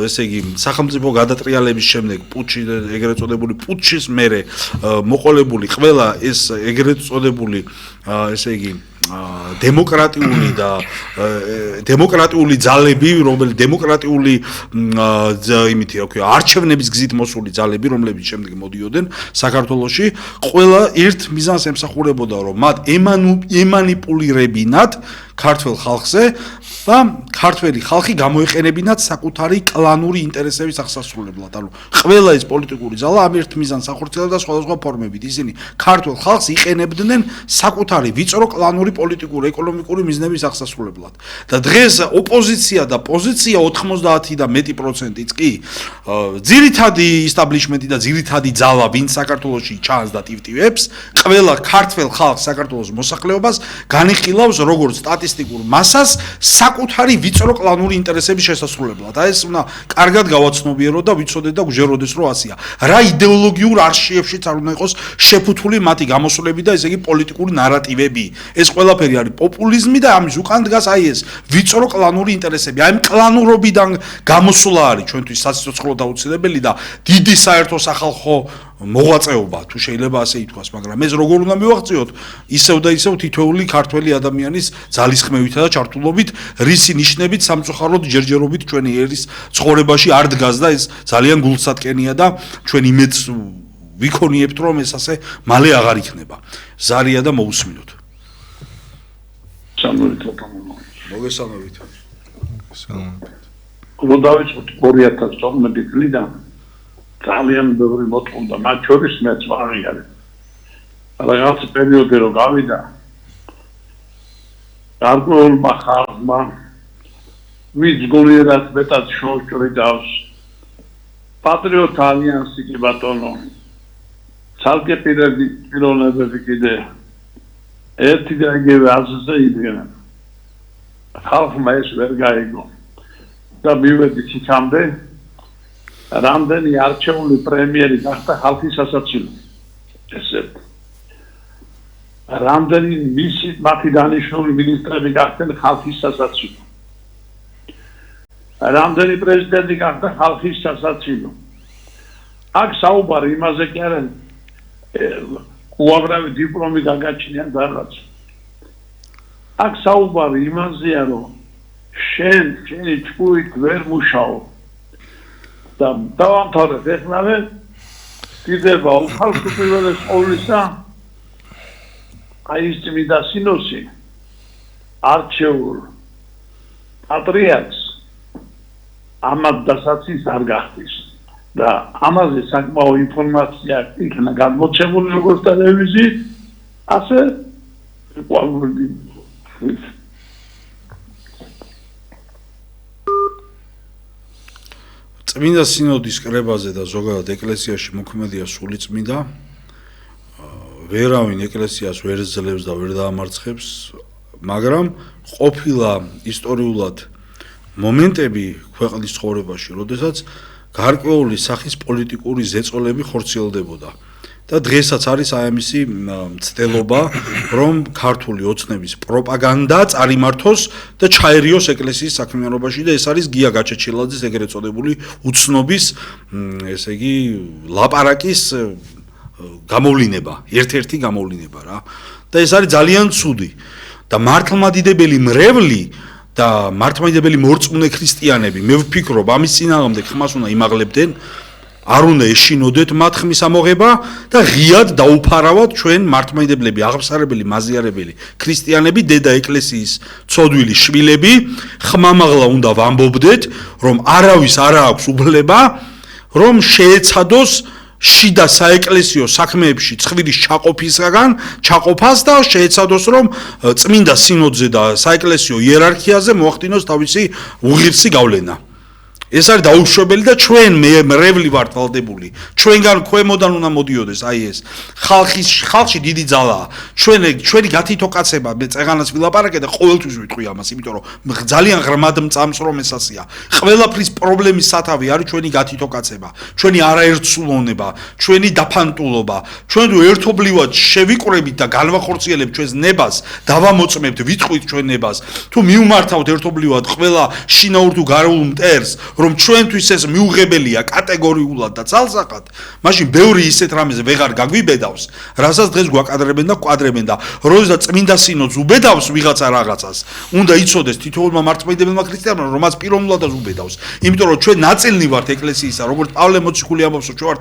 ესე იგი, სახელმწიფო გადატრიალების შემდეგ პუტჩი, ეგრეთ წოდებული პუტჩის მერე მოყოლებული ყველა ეს ეგრეთ წოდებული ესე იგი დემოკრატიული და დემოკრატიული ძალები, რომელიც დემოკრატიული იმითი რა ქვია, არჩევნების გზით მოსული ძალები, რომლებიც შემდეგ მოდიოდნენ საქართველოში, ყველა ერთ მიზანს ემსახურებოდა, რომ მათ ემანიპულირებინათ ქართველ ხალხზე და ქართველი ხალხი გამოეყენებინათ საკუთარი კლანური ინტერესების აღსასრულებლად. ანუ ყველა ეს პოლიტიკური ძალა ამ ერთ მიზანს ახორციელებდა სხვადასხვა ფორმებით. ისინი ქართველ ხალხს იყენებდნენ საკუთარი ვიწრო კლანური პოლიტიკური, ეკონომიკური მიზნების აღსასრულებლად. და დღეს ოპოზიცია და პოზიცია 90 და მეტი პროცენტიც კი ძირითადი ისტაბლიშმენტი და ძირითადი ძალა, ვინც საქართველოში ჩანს და ტივტივებს, ყველა ქართველ ხალხს საქართველოს მოსახლეობას განიხილავს როგორც სტატისტიკურ მასას საკუთარი ვიწრო კლანური ინტერესების შესასრულებლად. ეს უნდა კარგად გავაცნობიეროთ და ვიცოდეთ და გვჯეროდეს რომ ასია. რა იდეოლოგიურ არშიებშიც არ უნდა იყოს შეფუთული მათი გამოსვლები და ესე იგი პოლიტიკური ნარატივები. ეს ყველაფერი არის პოპულიზმი და ამის უკან დგას აი ეს ვიწრო კლანური ინტერესები. აი კლანურობიდან გამოსვლა არის ჩვენთვის საცოცხლო დაუცილებელი და დიდი საერთო სახალხო მოღვაწეობა თუ შეიძლება ასე ითქვას, მაგრამ ეს როგორ უნდა მივაღწიოთ? ისევ და ისევ თითოეული ქართველი ადამიანის ძალისხმევითა და ჩართულობით, რისი ნიშნებით სამწუხაროდ ჯერჯერობით ჩვენი ერის ცხოვრებაში არ დგას და ეს ძალიან გულსატკენია და ჩვენ იმედს ვიქონიებთ, რომ ეს ასე მალე აღარ იქნება. ზარია და მოусმინოთ. მოგესალმებით. რო დავიწყოთ 2012 წლიდან ძალიან ბევრი მოთხოვნა, მათ შორის მეც ვაღიარე. რაღაც პერიოდი რო გავიდა, გარკვეულმა ხალხმა ვინც გულიერად მეტად შეუჭრიდავს პატრიოტ ალიანსი კი ბატონო, ცალკე პიროვნებები კიდე ერთი და იგივე აზრზე იდგნენ. ხალხმა ეს ვერ გაიგო და მივედით იქამდე, რამდენი არჩეული პრემიერი გახდა ხალხის სასაცილო. ესე რამდენი მათი დანიშნული მინისტრები გახდნენ ხალხის სასაცილო. რამდენი პრეზიდენტი გახდა ხალხის სასაცილო. აქ საუბარი იმაზე კი არა უამრავი დიპლომი გაგაჩნია და რაღაც. აქ საუბარი იმაზეა, რომ შენი ჭკუით ვერ მუშაობ. და დავამთავრეთ ეხლავე დიდება უხალხო პირველეს ყოვლისა აი ის წმინდა სინოსი არჩეულ პატრიარქს ამათ დასაცის არ გახდის და ამაზე საკმაო ინფორმაცია იქნა გამოცემული როგორც ტელევიზიით ასე წმინდა სინოდის კრებაზე და ზოგადად ეკლესიაში მოქმედია სული წმინდა. ვერავინ ეკლესიას ვერ ძლევს და ვერ დაამარცხებს, მაგრამ ყოფილა ისტორიულად მომენტები ქვეყნის ცხოვრებაში, როდესაც გარკვეული სახის პოლიტიკური ზეწოლები ხორციელდებოდა. და დღესაც არის აი ამისი მცდელობა, რომ ქართული ოცნების პროპაგანდა წარიმართოს და ჩაერიოს ეკლესიის საქმიანობაში და ეს არის გია გაჩეჩილაძის ეგრეთ წოდებული უცნობის, ესე იგი, ლაპარაკის გამოვლინება, ერთ-ერთი გამოვლინება რა. და ეს არის ძალიან ცუდი და მართლმადიდებელი მრევლი და მართლმადიდებელი მორწმუნე ქრისტიანები, მე ვფიქრობ, ამის წინააღმდეგ ხმას უნდა იმაღლებდნენ. არ უნდა ეშინოდეთ მათ ხმის ამოღება და ღიად დაუფარავად ჩვენ მართლმადიდებლები, აღსარებელი, მაზიარებელი ქრისტიანები, დედა ეკლესიის ცოდვილი შვილები, ხმამაღლა უნდა ვამბობდეთ, რომ არავის არ აქვს უფლება, რომ შეეცადოს შიდა საეკლესიო საქმეებში ცხვირის ჩაყოფას და შეეცადოს, რომ წმინდა სინოდზე და საეკლესიო იერარქიაზე მოახდინოს თავისი უღირსი გავლენა. ეს არის დაუშვებელი და ჩვენ მრევლი ვართ ვალდებული. ჩვენგან ქვემოდან უნდა მოდიოდეს აი ეს. ხალხში დიდი ძალაა. ჩვენი გათითო კაცება, მე წეღანას ვილაპარაკე და ყოველთვის ვიტყვი ამას, იმიტომ რომ ძალიან ღრმად მწამსრო მესასია. ყველაფრის პრობლემის სათავე არის ჩვენი გათითო კაცება, ჩვენი არაერთსულოვნება, ჩვენი დაფანტულობა. ჩვენ თუ ერთობლივად შევიკრებით და განვახორციელებთ ჩვენს ნებას, დავამოწმებთ, ვიტყვით ჩვენ ნებას, თუ მივმართავთ ერთობლივად ყველა შინაურ თუ გარეულ მტერს, რომ ჩვენთვის ეს მიუღებელია კატეგორიულად და ძალსახად, მაშინ ბევრი ისეთ რამეს ვეღარ გაგვიბედავს, რასაც დღეს გვაკადრებენ და კვადრებენ და როდესაც წმინდა სინოდს უბედავს ვიღაცა რაღაცას, უნდა იცოდეს თითოეულმა მართლმადიდებელმა ქრისტიანმა, რომ მას პიროვნულადაც უბედავს. იმიტომ რომ ჩვენ ნაწილნი ვართ ეკლესიისა, როგორც პავლე მოციქული ამბობს, რომ ჩვენ ვართ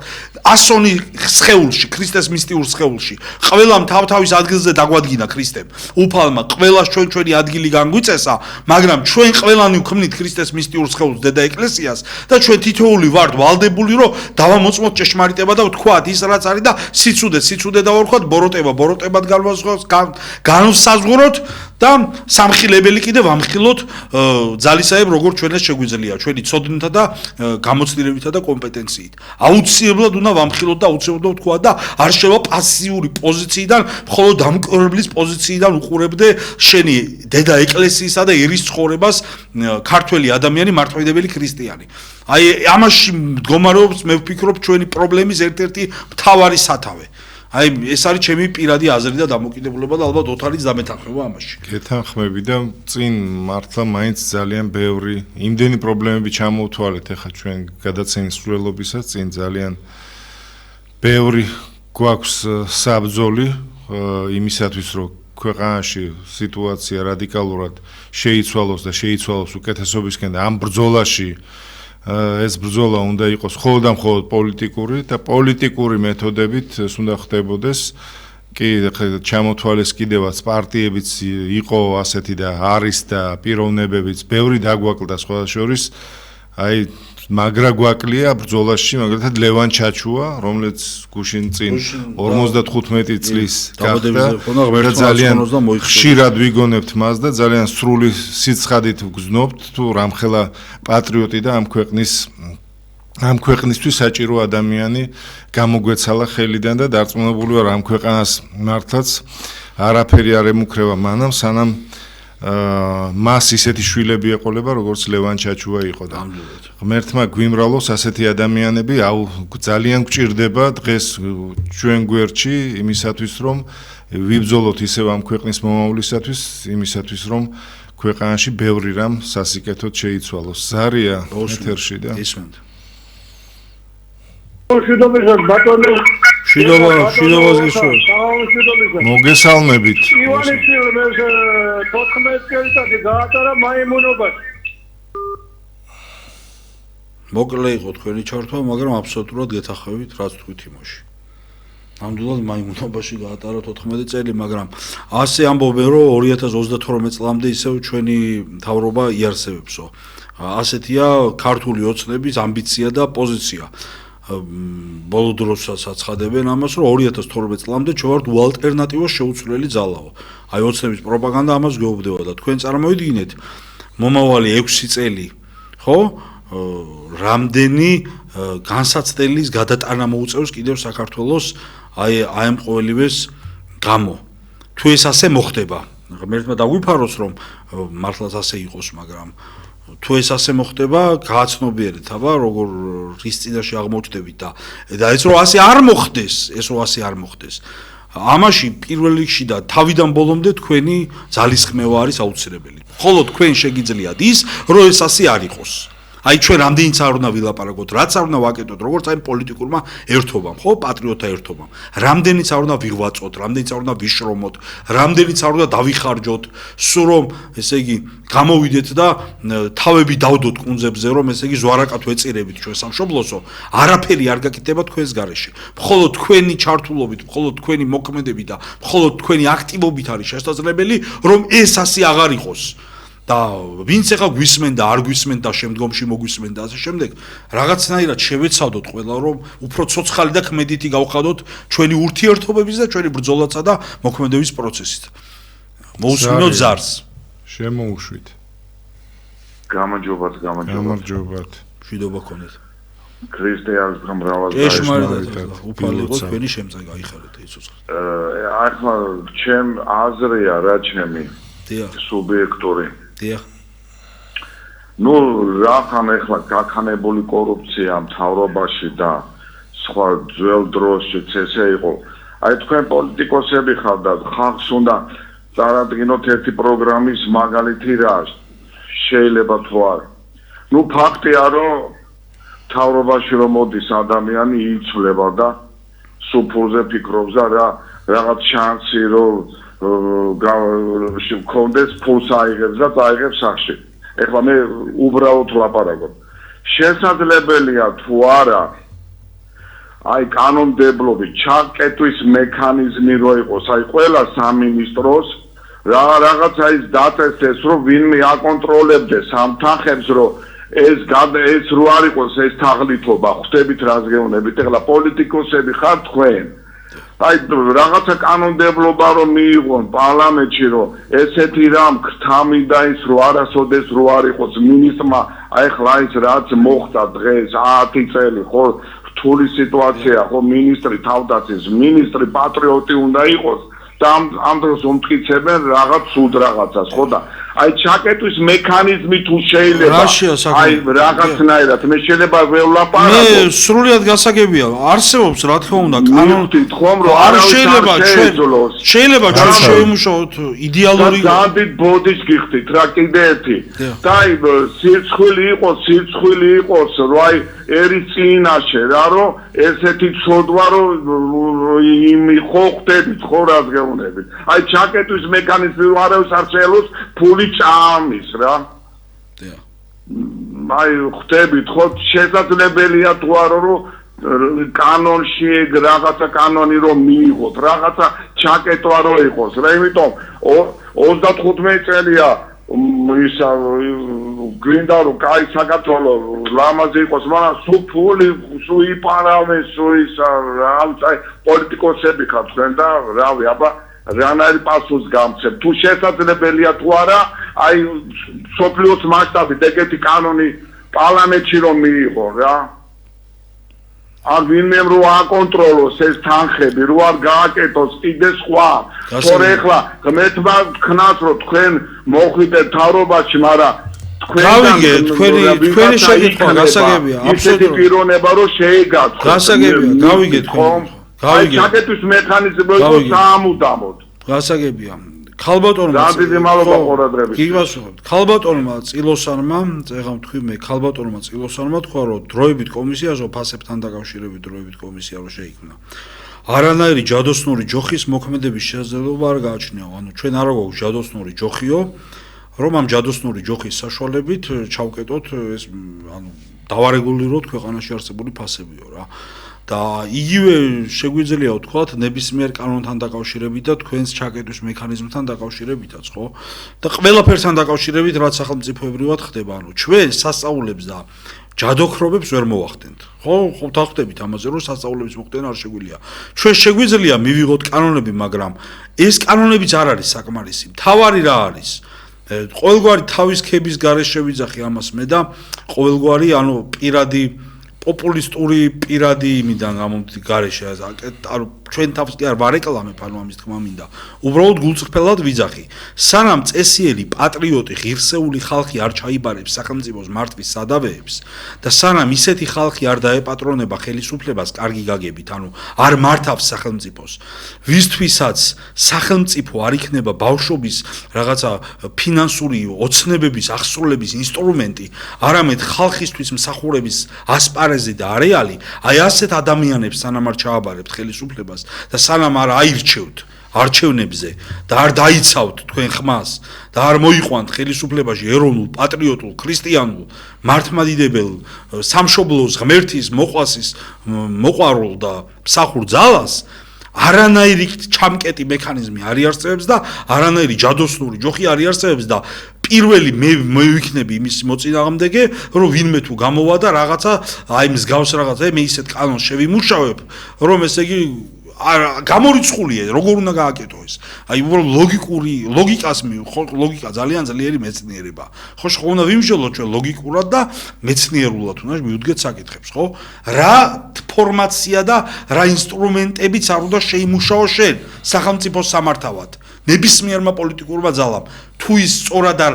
ასონი სხეულში, ქრისტეს მისტიურ სხეულში. ყველამ თავ-თავის ადგილზე დაგვადგინა ქრისტემ. უფალმა ყველას ჩვენი ადგილი განგვიწესა, მაგრამ ჩვენ ყველანი ვქმნით ქრისტეს მისტიურ სხეულს, დედა ეკლესიას რეპრესიას და ჩვენ თითოეული ვართ ვალდებული რომ დავამოწმოთ ჭეშმარიტება და ვთქვათ ის რაც არის და სიცუდე და ვთქვათ ბოროტებად განვსაზღვროთ და სამხილებელი კიდე ვამხილოთ ძალისაებ როგორც ჩვენს შეგვიძლია ჩვენი ცოდნითა და გამოცდილებითა და კომპეტენციით აუცილებლად უნდა ვამხილოთ და აუცილებლად ვთქვათ და არ შევა პასიური პოზიციიდან მხოლოდ დამკვირვებლის პოზიციიდან უყურებდე შენი დედა ეკლესიისა და ერის ცხოვრებას ქართველი ადამიანი მართლმადიდებელი ქრისტიანი აი ამაში მდგომარეობს მე ვფიქრობ ჩვენი პრობლემის ერთ-ერთი მთავარი სათავე აი ეს არის ჩემი პირადი აზრი და დამოკიდებულება და ალბათ ოთარიც დამეთანხმება ამაში. გეთანხმები და წინ მართლა მაინც ძალიან ბევრი იმდენი პრობლემები ჩამოვთვალეთ ახლა ჩვენ გადაცემის სრულობისას წინ ძალიან ბევრი გვაქვს საბრძოლი იმისათვის რომ ქვეყანაში სიტუაცია რადიკალურად შეიცვალოს და შეიცვალოს უკეთესობისკენ და ამ ბრძოლაში ეს ბრძოლა უნდა იყოს მხოლოდ და მხოლოდ პოლიტიკური და პოლიტიკური მეთოდებით ეს უნდა ხდებოდეს კი ჩამოთვალეს კიდევაც პარტიებიც იყო ასეთი და არის და პიროვნებებიც ბევრი დაგვაკლდა სხვა შორის აი მაგრა გვაკლია ბრძოლაში მაგალითად ლევან ჩაჩუა რომელიც გუშინ წინ 55 წლის გახდა და ძალიან ხშირად ვიგონებთ მას და ძალიან სრული სიცხადით ვგზნობთ თუ რამხელა პატრიოტი და ამ ქვეყნისთვის საჭირო ადამიანი გამოგვეცალა ხელიდან და დარწმუნებული ვარ ამ ქვეყანას მართლაც არაფერი არ ემუქრება მანამ სანამ მას ისეთი შვილები ეყოლება როგორც ლევან ჩაჩუა იყო და ღმერთმა გვიმრავლოს ასეთი ადამიანები ძალიან გვჭირდება დღეს ჩვენ გვერდში იმისათვის რომ ვიბრძოლოთ ისევ ამ ქვეყნის მომავლისათვის იმისათვის რომ ქვეყანაში ბევრი რამ სასიკეთოდ შეიცვალოს ზარია ეთერში და ისმენთ შიდობას გისურვებთ. მოგესალმებით. ივანე 14 წელიწადი გაატარა მაიმუნობაში. მოკლე იყო თქვენი ჩართვა, მაგრამ აბსოლუტურად გეთახევით, რაც თქვით იმაში. ნამდვილად მაიმუნობაში გაატარა 14 წელი, მაგრამ ასე ამბობენ, რომ 2032 წლამდე ისევ ჩვენი მთავრობა იარსებებსო. ასეთია ქართული ოცნების ამბიცია და პოზიცია. ბოლო დროსაც აცხადებენ ამას, რომ 2012 წლამდე ჩვენ ვართ უალტერნატივო შეუცვლელი ძალაო. აი ოცნების პროპაგანდა ამას გვეუბნება და თქვენ წარმოვიდგინეთ მომავალი 6 წელი, ხო? რამდენი განსაცდელის გადატანა მოუწევს კიდევ საქართველოს აი ამ ყოველივეს გამო. თუ ეს ასე მოხდება, ღმერთმა დაგვიფაროს რომ მართლაც ასე იყოს, მაგრამ თუ ეს ასე მოხდება, გააცნობიერეთ, აბა, როგორ რის წინაშე აღმოჩნდებით და ეს რომ ასე არ მოხდეს, ამაში პირველ რიგში და თავიდან ბოლომდე თქვენი ძალისხმევა არის აუცილებელი. მხოლოდ თქვენ შეგიძლიათ ის, რომ ეს ასე არ იყოს. აი ჩვენ რამდენიც არ უნდა ვილაპარაკოთ, რაც არ უნდა ვაკეთოთ, როგორც აი პოლიტიკურმა ერთობამ, ხო, პატრიოტთა ერთობამ. რამდენიც არ უნდა ვიღვაწოთ, რამდენიც არ უნდა ვიშრომოთ, რამდენიც არ უნდა დავიხარჯოთ, სულ რომ, ესე იგი, გამოვიდეთ და თავები დავდოთ კუნძებზე, რომ ესე იგი ზვარაკად ვეწირებით ჩვენ სამშობლოსო, არაფერი არ გაკეთდება თქვენს გარეშე. მხოლოდ თქვენი ჩართულობით, მხოლოდ თქვენი მოქმედებით და მხოლოდ თქვენი აქტივობით არის შესაძლებელი, რომ ეს ასე აღარ იყოს. და ვინც ეხა გვისმენ და არ გვისმენ და შემდგომში მოგვისმენ და ასე შემდეგ რაღაცნაირად შევეცადოთ ყველა რომ უფრო ცოცხალი და ქმედითი გავხადოთ ჩვენი ურთიერთობების და ჩვენი ბრძოლაცა და მოქმედების პროცესით. მოусმინოთ ზარს. შემოუშვით. გამარჯობათ. მშვიდობა გქონდეთ. ქრისტიანს მრავალ ჭეშმარიტად უფალი იყო თქვენი შემწე გაიხარეთ იცოცხლე. ახლა ჩემ აზრია რა ჩემი სუბიექტური. დიახ. ნუ რახან ახლა გაქანებული კორუფცია მთავრობაში და სხვა ძველ დროშიც ესე იყო. აი თქვენ პოლიტიკოსები ხარდათ, ხალხს უნდა წარადგინოთ ერთი პროგრამის მაგალითი რა შეიძლება თუ არა. ნუ ფაქტია რომ მთავრობაში რომ მოდის ადამიანი იცვლება და სუფულზე ფიქრობს და რაღაც შანსი რომ კონდეს ფულს აიღებს და წაიღებს სახში. ეხლა მე უბრალოდ ვლაპარაკობ. შესაძლებელია თუ არა აი კანონმდებლობით ჩაკეტვის მექანიზმი რო იყოს, აი ყველა სამინისტროს რაღაცა ის დაწესდეს, რომ ვინმე აკონტროლებდეს ამ თანხებს, რომ ეს რო არ იყოს ეს თაღლითობა, ხვდებით რას გეუბნებით, ეხლა პოლიტიკოსები ხართ თქვენ. აი რაღაცა კანონმდებლობა რომ მიიღონ პარლამენტში რომ ესეთი რამ გთამიდა ის რო არასოდეს რო არ იყოს მინისტრმა აი ხლა ის რაც მოხდა დღეს 10 წელი ხო რთული სიტუაცია ხო მინისტრი თავდაცვის მინისტრი პატრიოტი უნდა იყოს და ამ დროს უმტკიცებენ რაღაც სულ რაღაცას ხო და აი ჩაკეტვის მექანიზმი თუ შეიძლება აი რაღაცნაირად მე შეიძლება ველაპარაკო მე სრულიად გასაგებია არსებობს რა თქმა უნდა კანონი თქომ რომ არ შეიძლება ჩვენ შევიმუშაოთ იდეალური განდით ბოდიშ გიხდით რა კიდე ერთი და აი სირცხვილი იყოს რომ აი ერის წინაშე რა რომ ესეთი ცოდვა რომ იმი ხო ხდებით ხო რას გეუბნებით აი ჩაკეტვის მექანიზმი რომ არავის არ შეელოს ფული ჩამის რა აი ხდებით ხო შესაძლებელია თუ არა რომ კანონში რაღაცა კანონი რომ მიიღოთ რაღაცა ჩაკეტვა რომ იყოს რა იმიტომ 35 წელია ისა გვინდა რომ კაი საქართველოს ლამაზი იყოს მაგრამ სულ ფული სულ იპარავენ სულ ისა რა აი პოლიტიკოსები ხართ თქვენ და რავი აბა რანაირი პასუხს გამცემ თუ შესაძლებელია თუ არა აი სოფლიოს მასშტაბით ეგეთი კანონი პარლამენტში რომ მიიღო რა არ ვინმე რო აკონტროლოს ეს თანხები რო არ გააკეთოს კიდე სხვა თორე ახლა ღმერთმა ქნას რომ თქვენ მოხვიდეთ თავრობაში მაგრამ თქვენი შეკითხვა გასაგებია აბსოლუტურად პიროვნება რომ შეეგათ გასაგებია გავიგეთ გავიგეთ ჩაკეტვის მექანიზმი იყო სამუდამოდ გასაგებია ქალბატონმა დიდი მადლობა ყურადღებით გიგასურვებთ ქალბატონმა წილოსანმა ეხლა თქვი მე ქალბატონმა წილოსანმა თქვა რომ დროებით კომისიაზო ფასებთან დაკავშირებით დროებით კომისია რო შეიქმნა არანაირი ჯადოსნური ჯოხის მოქმედების შესაძლებლობა არ გააჩნია ანუ ჩვენ არა გვაქვს ჯადოსნური ჯოხიო რომ ამ ჯადოსნური ჯოხის საშუალებით ჩავკეტოთ ეს ანუ დავარეგულიროთ ქვეყანაში არსებული ფასებიო რა და იგივე შეგვიძლია ვთქვათ ნებისმიერ კანონთან დაკავშირებით და თქვენს ჩაკეტვის მექანიზმთან დაკავშირებითაც ხო და ყველაფერთან დაკავშირებით რაც სახელმწიფოებრივად ხდება ანუ ჩვენ სასწაულებს და ჯადოქრობებს ვერ მოვახდენთ ხო დავხვდებით ამაზე რომ სასწაულების მოხდენა არ შეგვიძლია ჩვენ შეგვიძლია მივიღოთ კანონები მაგრამ ეს კანონებიც არ არის საკმარისი მთავარი რა არის ყოველგვარი თავის ქების გარეშე შევიძახი ამას მე და ყოველგვარი ანუ პირადი პოპულისტური პირადი იმიდან გამომდი გარეშე ანუ ჩვენ თავს კი არ ვარეკლამებ ანუ ამის თქმა მინდა უბრალოდ გულწრფელად ვიძახი სანამ წესიერი პატრიოტი ღირსეული ხალხი არ ჩაიბარებს სახელმწიფოს მართვის სადავეებს და სანამ ისეთი ხალხი არ დაეპატრონება ხელისუფლებას კარგი გაგებით ანუ არ მართავს სახელმწიფოს ვისთვისაც სახელმწიფო არ იქნება ბავშვობის რაღაცა ფინანსური ოცნებების აღსრულების ინსტრუმენტი არამედ ხალხისთვის მსახურების ასპარეზი და არეალი აი ასეთ ადამიანებს სანამ არ ჩააბარებთ ხელისუფლებას და სანამ არ აირჩევთ არჩევნებზე და არ დაიცავთ თქვენ ხმას და არ მოიყვანთ ხელისუფლებაში ეროვნულ, პატრიოტულ, ქრისტიანულ, მართლმადიდებელ, სამშობლოს, ღმერთის, მოყვასის, მოყვარულ და მსახურ ძალას არანაირი ჩამკეტი მექანიზმი არ იარსებებს და არანაირი ჯადოსნური ჯოხი არ იარსებებს და პირველი მე ვიქნები იმის მოწინააღმდეგე რომ ვინმე თუ გამოვა და რაღაცა აი მსგავს რაღაცა მე ისეთ კანონს შევიმუშავებ რომ ესე იგი გამორიცხულია როგორ უნდა გააკეთო ეს აი უბრალოდ ლოგიკას ლოგიკა ძალიან ძლიერი მეცნიერება ხო ხო უნდა ვიმსჯელოთ ჩვენ ლოგიკურად და მეცნიერულად უნდა მივუდგეთ საკითხებს ხო რა ფორმაცია და რა ინსტრუმენტებიც არ უნდა შეიმუშაო შენ სახელმწიფოს სამართავად ნებისმიერმა პოლიტიკურმა ძალამ თუ ის სწორად არ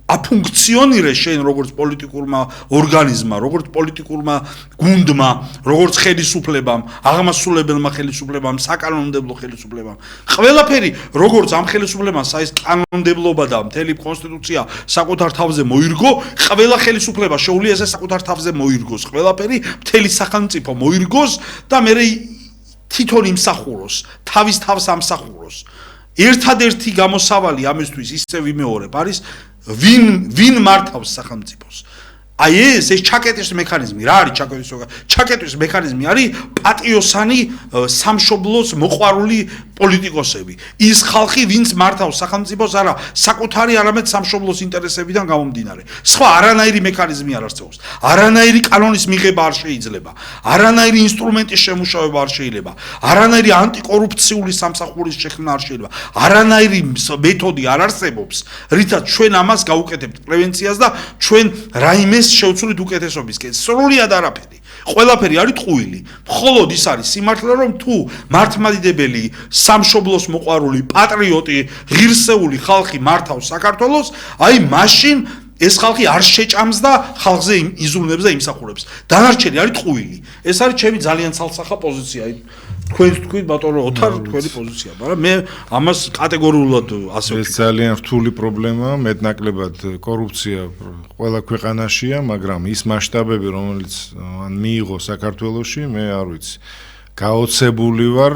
აფუნქციონირებს შენ როგორც პოლიტიკურმა ორგანიზმმა, როგორც პოლიტიკურმა გუნდმა, როგორც ხელისუფლებამ, აღმასრულებელმა ხელისუფლებამ, საკანონმდებლო ხელისუფლებამ. ყველაფერი როგორც ამ ხელისუფლებამ საის კანონმდებლობა და მთელი კონსტიტუცია საკუთარ თავზე მოირგო, ყველა ხელისუფლება შეუძლია ეს საკუთარ თავზე მოირგოს. ყველაფერი მთელი სახელმწიფო მოირგოს და მე თვითონ იმსახუროს, თავის თავს ამსახუროს. ერთადერთი გამოსავალი ამისთვის ისე ვიმეორებ არის ვინ მართავს სახელმწიფოს აი ეს ჩაკეტის მექანიზმი რა არის ჩაკეტის მექანიზმი არის პატიოსანი სამშობლოს მოყვარული პოლიტიკოსები ის ხალხი ვინც მართავს სახელმწიფოს არა საკუთარი არამედ სამშობლოს ინტერესებიდან გამომდინარე სხვა არანაირი მექანიზმი არ არსებობს არანაირი კანონის მიღება არ შეიძლება არანაირი ინსტრუმენტის შემუშავება არ შეიძლება არანაირი ანტიკორუფციული სამსახურის შექმნა არ შეიძლება არანაირი მეთოდი არ არსებობს რითაც ჩვენ ამას გავუკეთებთ პრევენციას და ჩვენ რაიმეს შევცვლით უკეთესობისკენ სრულად არაფერი ყველაფერი არის ტყუილი მხოლოდ ის არის სიმართლე რომ თუ მართლმადიდებელი სამშობლოს მოყვარული პატრიოტი ღირსეული ხალხი მართავს საქართველოს აი მაშინ ეს ხალხი არ შეჭამს და ხალხზე იზრუნებს და იმსახურებს დანარჩენი არის ტყუილი ეს არის ჩემი ძალიან ცალსახა პოზიცია თქვენ თქვით ბატონო ოთარ თქვენი პოზიცია მაგრამ მე ამას კატეგორიულად ასე ვთქვი ეს ძალიან რთული პრობლემაა მეტნაკლებად კორუფცია ყველა ქვეყანაშია მაგრამ ის მასშტაბები რომელიც ან მიიღო საქართველოში მე არ ვიცი გაოცებული ვარ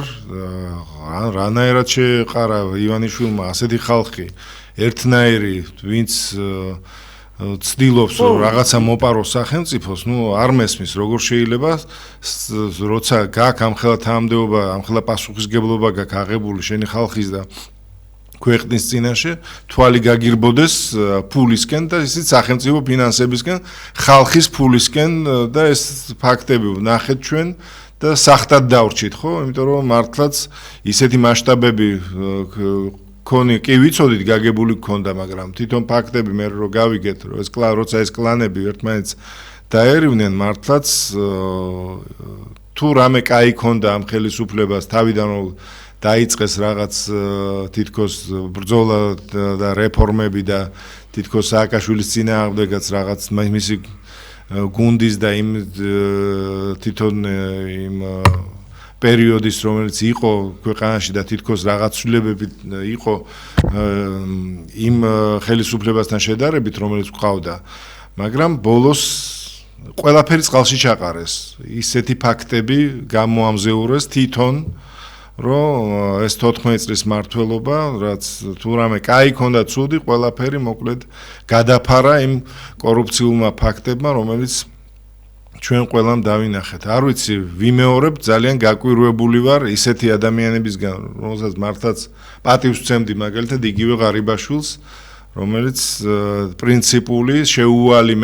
რანაირად შეყარა ივანიშვილმა ასეთი ხალხი ერთნაირი ვინც ცდილობს რომ რაღაცა მოპაროს სახელმწიფოს, არ მესმის როგორ შეიძლება როცა გაქვს ამხელა თანამდებობა, ამხელა პასუხისგებლობა გაქვს აღებული შენი ხალხის და ქვეყნის წინაშე, თვალი გაგირბოდეს ფულისკენ და ისიც სახელმწიფო ფინანსებისკენ, ხალხის ფულისკენ და ეს ფაქტები ვნახეთ ჩვენ და სახტად დავრჩით, ხო? იმიტომ რომ მართლაც ისეთი მასშტაბები კი ვიცოდით გაგებული გქონდა, მაგრამ თვითონ ფაქტები მე რო გავიგეთ, რომ როცა ეს კლანები ერთმანეთს დაერივნენ, მართლაც თუ რამე კაი ქონდა ამ ხელისუფლებას თავიდან რომ დაიწყეს რაღაც თითქოს ბრძოლა და რეფორმები და თითქოს სააკაშვილის წინააღმდეგაც რაღაც მისი გუნდის და იმ თვითონ იმ პერიოდის რომელიც იყო ქვეყანაში და თითქოს რაღაც ცვლილებები იყო იმ ხელისუფლებასთან შედარებით რომელიც ყავდა მაგრამ ბოლოს ყველაფერი წყალში ჩაყარეს ისეთი ფაქტები გამოამზეურეს თვითონ რომ ეს 14 წლის მართლობა რაც თუ რამე კაი ქონდა ცუდი ყველაფერი მოკლედ გადაფარა იმ კორუფციულმა ფაქტებმა რომელიც ჩვენ ყველამ დავინახეთ. არ ვიცი, ვიმეორებ, ძალიან გაკვირვებული ვარ ისეთი ადამიანებისგან, რომელსაც მართლაც პატივს ვცემდი, მაგალითად იგივე ღარიბაშვილს, რომელიც პრინციპული, შეუვალი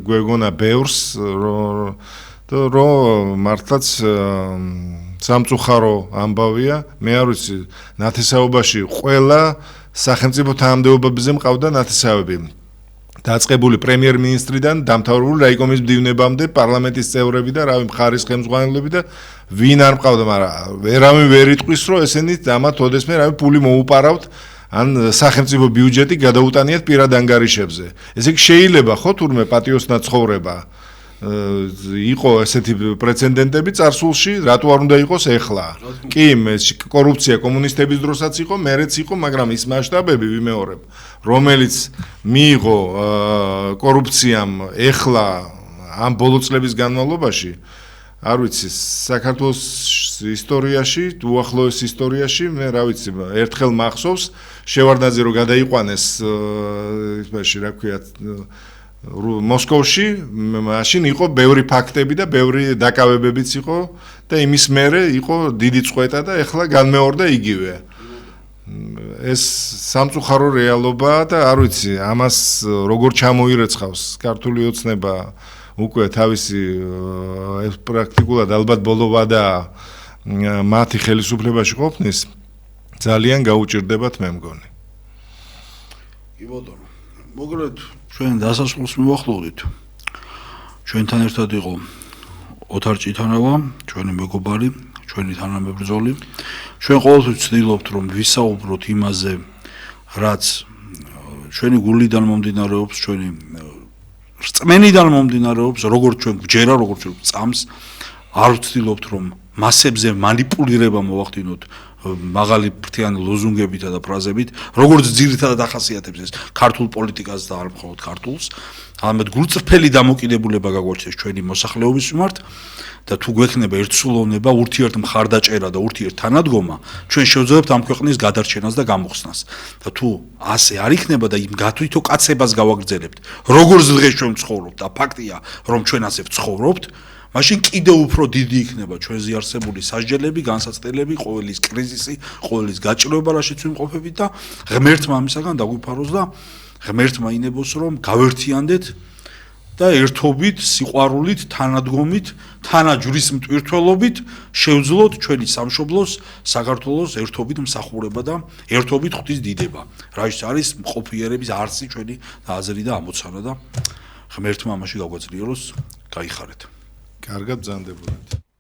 გვეგონა ბევრს, რომ მართლაც სამწუხარო ამბავია, მე არ ვიცი, ნათესაობაში ყველა სახელმწიფო თანამდებობებზე მყავდა ნათესავები. დაწყებული პრემიერ-მინისტრიდან დამთავრებული რაიკომის მდივნებამდე პარლამენტის წევრები და რავი მხარის ხელმძღვანელები და ვინ არ მყავდა, მაგრამ ვერავინ ვერ იტყვის, რომ ესენი ამათ ოდესმე რავი ფული მოუპარავთ ან სახელმწიფო ბიუჯეტი გადაუტანიათ პირად ანგარიშებზე. ესე იგი შეიძლება ხო თურმე პატიოსნად ცხოვრება იყო ესეთი პრეცედენტები წარსულში, რატო არ უნდა იყოს ეხლა? კი, კორუფცია კომუნისტების დროსაც იყო, მერეც იყო, მაგრამ ის მასშტაბები ვიმეორებ, რომელიც მიიღო კორუფციამ ეხლა ამ ბოლო წლების განმავლობაში, არ ვიცი, საქართველოს ისტორიაში, უახლოეს ისტორიაში, მე რა ვიცი, ერთხელ მახსოვს, შევარდნაძე რო გადაიყვანეს ისმაში, რა ქვია, მოსკოვში მაშინ იყო ბევრი ფაქტები და ბევრი დაკავებებიც იყო და იმის მერე იყო დიდი წყვეტა და ეხლა განმეორდა იგივე. ეს სამწუხარო რეალობაა და არ ვიცი, ამას როგორ ჩამოირეცხავს ქართული ოცნება უკვე თავისი პრაქტიკულად ალბათ ბოლოვადა მათი ხელისუფლებაში ყოფნის ძალიან გაუჭირდებათ მე მგონი. კი ბატონო, მოგრეთ ჩვენ დასასრულს მივახლოვდით. ჩვენთან ერთად იყო ოთარ ჭითანავა, ჩვენი მეგობარი, ჩვენი თანამებრძოლი. ჩვენ ყოველთვის ვცდილობთ რომ ვისაუბროთ იმაზე, რაც ჩვენი გულიდან მომდინარეობს, ჩვენი რწმენიდან მომდინარეობს, როგორც ჩვენ გვჯერა, როგორც ჩვენ წამს, არ ვცდილობთ რომ მასებზე მანიპულირება მოვახდინოთ მაღალი ფრთიანი ლოზუნგებითა და ფრაზებით, როგორც ძირითადად ახასიათებს ეს ქართულ პოლიტიკას და არ მხოლოდ ქართულს, ამეთ გულწრფელი დამოკიდებულება გაგვაჩნდეს ჩვენი მოსახლეობის მიმართ და თუ გვექნება ერთსულოვნება, ურთიერთ მხარდაჭერა და ურთიერთ თანადგომა, ჩვენ შევძლებთ ამ ქვეყნის გადარჩენას და გამოხსნას. და თუ ასე არ იქნება და იმ გათვითო კაცებას გავაგრძელებთ, როგორც დღეს ჩვენ ვცხოვრობთ და ფაქტია, რომ ჩვენ ასე ვცხოვრობთ, მაშინ კიდევ უფრო დიდი იქნება ჩვენზე არსებული სასჯელები, განსაცდელები, ყოველის კრიზისი, ყოველის გაჭირვება, რაშიც ვიმყოფებით და ღმერთმა ამისაგან დაგვიფაროს და ღმერთმა ინებოს, რომ გავერთიანდეთ და ერთობით, სიყვარულით, თანადგომით, თანაჯვრის მტვირთველობით შევძლოთ ჩვენი სამშობლოს, საქართველოს ერთობით მსახურება და ერთობით ღვთის დიდება. რაც არის მყოფიერების არსი ჩვენი აზრი და ამოცანა და ღმერთმა ამაში გაგვაძლიეროს, გაიხარეთ. კარგად ბრძანდებოდეთ.